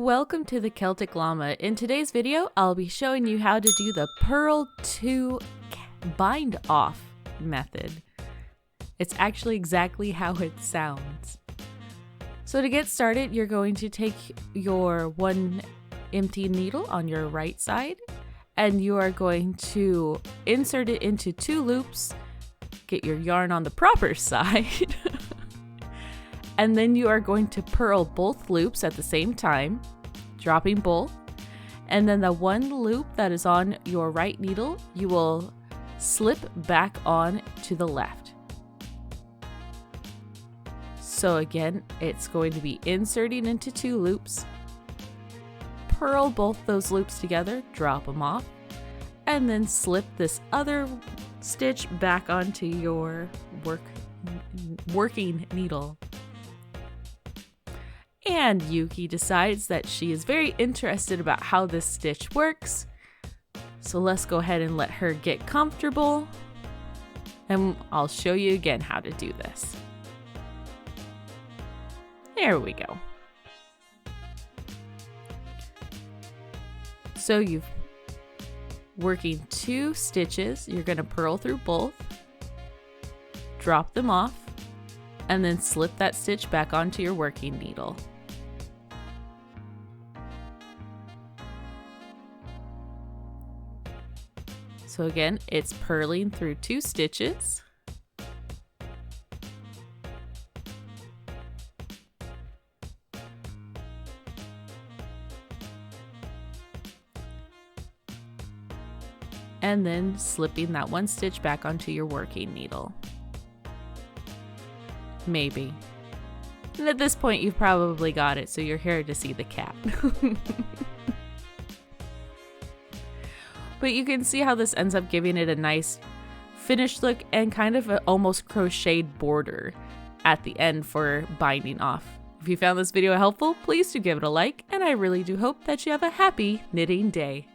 Welcome to the Celtic Llama. In today's video, I'll be showing you how to do the Purl Two Bind-Off method. It's actually exactly how it sounds. So to get started, you're going to take your one empty needle on your right side and you are going to insert it into 2 loops, get your yarn on the proper side, and then you are going to purl both loops at the same time, dropping both, and then the one loop that is on your right needle, you will slip back on to the left. So again, it's going to be inserting into 2 loops, purl both those loops together, drop them off, and then slip this other stitch back onto your working needle. And Yuki decides that she is very interested about how this stitch works. So let's go ahead and let her get comfortable. And I'll show you again how to do this. There we go. So you've working 2 stitches. You're going to purl through both, drop them off, and then slip that stitch back onto your working needle. So again, it's purling through 2 stitches. And then slipping that one stitch back onto your working needle. Maybe. And at this point, you've probably got it, so you're here to see the cat. But you can see how this ends up giving it a nice finished look and kind of an almost crocheted border at the end for binding off. If you found this video helpful, please do give it a like, and I really do hope that you have a happy knitting day.